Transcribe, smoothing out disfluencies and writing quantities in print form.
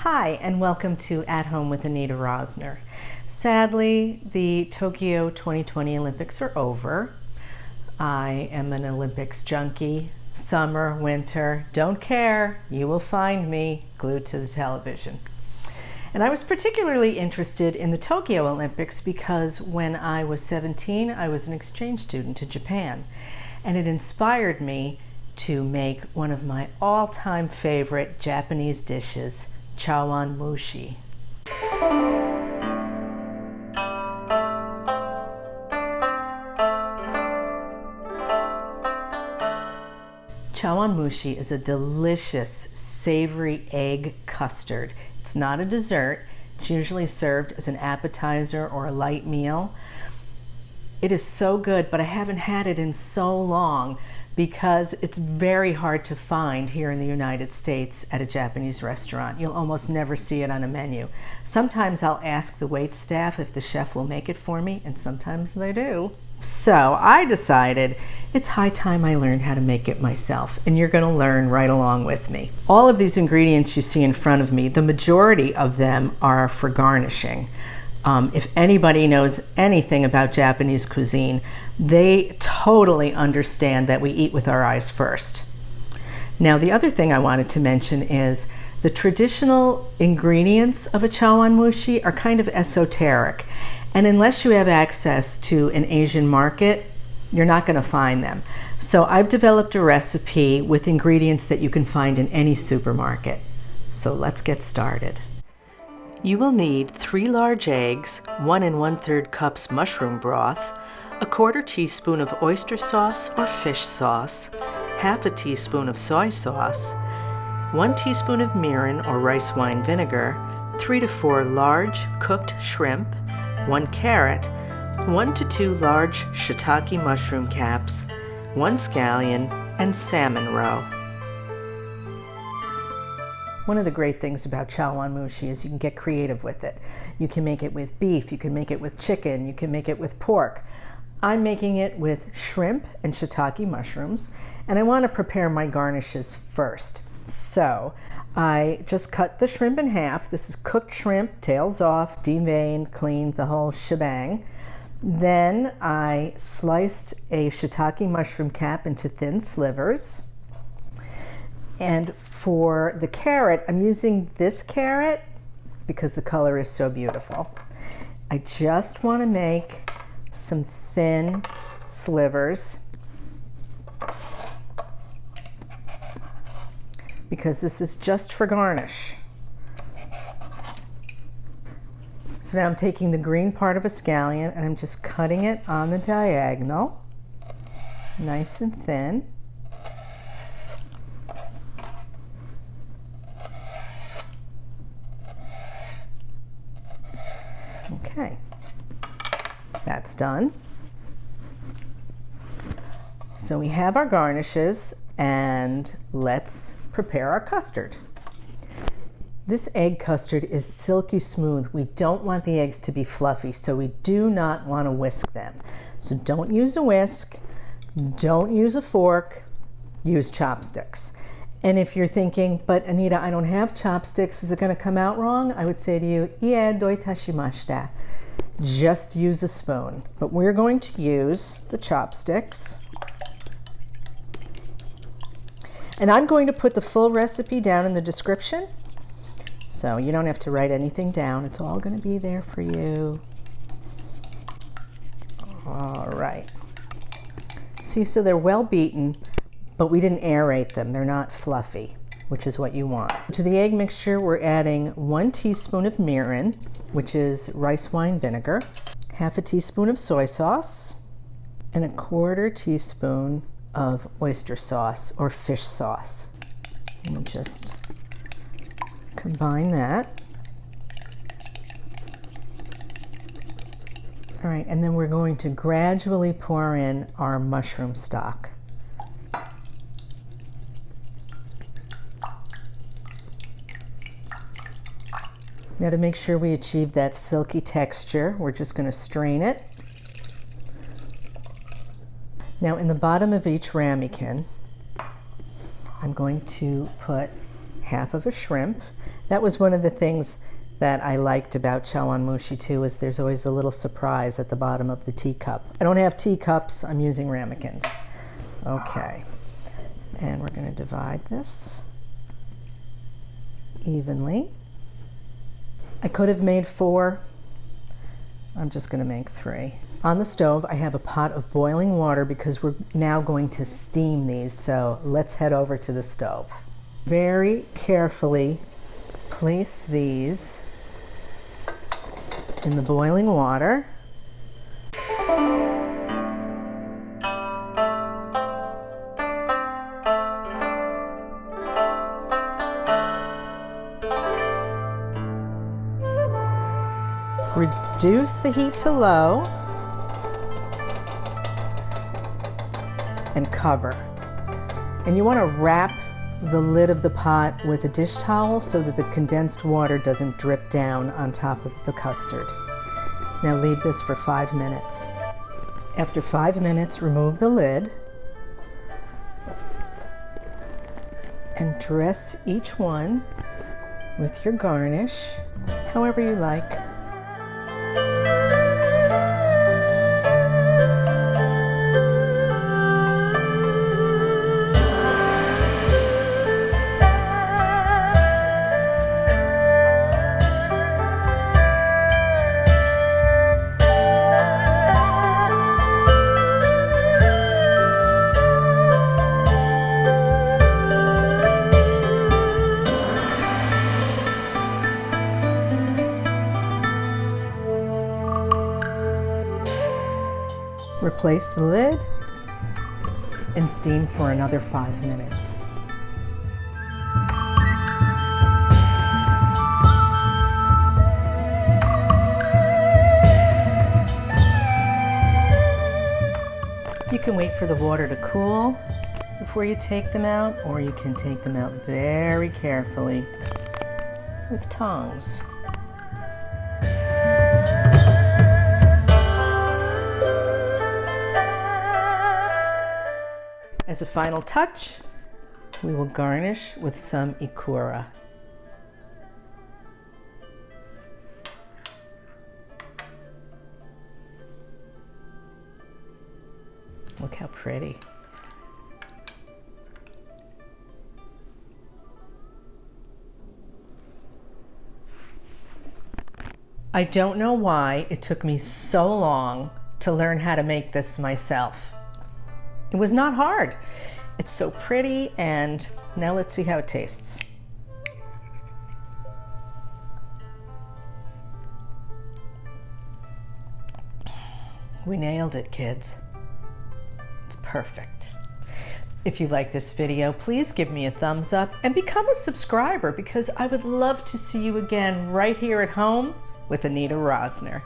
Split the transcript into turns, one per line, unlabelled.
Hi, and welcome to At Home with Anita Rosner. Sadly, the Tokyo 2020 Olympics are over. I am an Olympics junkie. Summer, winter, don't care. You will find me glued to the television. And I was particularly interested in the Tokyo Olympics because when I was 17, I was an exchange student to Japan. And it inspired me to make one of my all-time favorite Japanese dishes, Chawanmushi. Chawanmushi is a delicious, savory egg custard. It's not a dessert. It's usually served as an appetizer or a light meal. It is so good, but I haven't had it in so long because it's very hard to find here in the United States at a Japanese restaurant. You'll almost never see it on a menu. Sometimes I'll ask the wait staff if the chef will make it for me, and sometimes they do. So I decided it's high time I learned how to make it myself, and you're going to learn right along with me. All of these ingredients you see in front of me, the majority of them are for garnishing. If anybody knows anything about Japanese cuisine, they totally understand that we eat with our eyes first. Now, the other thing I wanted to mention is the traditional ingredients of a chawanmushi are kind of esoteric. And unless you have access to an Asian market, you're not going to find them. So I've developed a recipe with ingredients that you can find in any supermarket. So let's get started. You will need 3 large eggs, 1 1/3 cups mushroom broth, a 1/4 teaspoon of oyster sauce or fish sauce, 1/2 teaspoon of soy sauce, 1 teaspoon of mirin or rice wine vinegar, 3 to 4 large cooked shrimp, 1 carrot, 1 to 2 large shiitake mushroom caps, 1 scallion, and salmon roe. One of the great things about chawanmushi is you can get creative with it. You can make it with beef, you can make it with chicken, you can make it with pork. I'm making it with shrimp and shiitake mushrooms, and I want to prepare my garnishes first. So I just cut the shrimp in half. This is cooked shrimp, tails off, deveined, cleaned, the whole shebang. Then I sliced a shiitake mushroom cap into thin slivers. And for the carrot, I'm using this carrot because the color is so beautiful. I just want to make some thin slivers because this is just for garnish. So now I'm taking the green part of a scallion and I'm just cutting it on the diagonal, nice and thin. Okay, that's done. So we have our garnishes, and let's prepare our custard. This egg custard is silky smooth. We don't want the eggs to be fluffy, so we do not want to whisk them. So don't use a whisk, don't use a fork, use chopsticks. And if you're thinking, but Anita, I don't have chopsticks, is it going to come out wrong? I would say to you, ie do itashimashita. Just use a spoon. But we're going to use the chopsticks. And I'm going to put the full recipe down in the description. So you don't have to write anything down. It's all going to be there for you. All right. See, so they're well beaten, but we didn't aerate them. They're not fluffy, which is what you want. To the egg mixture, we're adding 1 teaspoon of mirin, which is rice wine vinegar, 1/2 teaspoon of soy sauce, and 1/4 teaspoon of oyster sauce or fish sauce. And just combine that. All right, and then we're going to gradually pour in our mushroom stock. Now, to make sure we achieve that silky texture, we're just going to strain it. Now, in the bottom of each ramekin, I'm going to put 1/2 of a shrimp. That was one of the things that I liked about chawanmushi too, is there's always a little surprise at the bottom of the teacup. I don't have teacups, I'm using ramekins. Okay, and we're going to divide this evenly. I could have made 4. I'm just going to make 3. On the stove, I have a pot of boiling water because we're now going to steam these, so let's head over to the stove. Very carefully place these in the boiling water. Reduce the heat to low and cover. And you want to wrap the lid of the pot with a dish towel so that the condensed water doesn't drip down on top of the custard. Now leave this for 5 minutes. After 5 minutes, remove the lid and dress each one with your garnish however you like. Replace the lid and steam for another 5 minutes. You can wait for the water to cool before you take them out, or you can take them out very carefully with tongs. As a final touch, we will garnish with some ikura. Look how pretty. I don't know why it took me so long to learn how to make this myself. It was not hard. It's so pretty, and now let's see how it tastes. We nailed it, kids. It's perfect. If you like this video, please give me a thumbs up and become a subscriber, because I would love to see you again right here at home with Anita Rosner.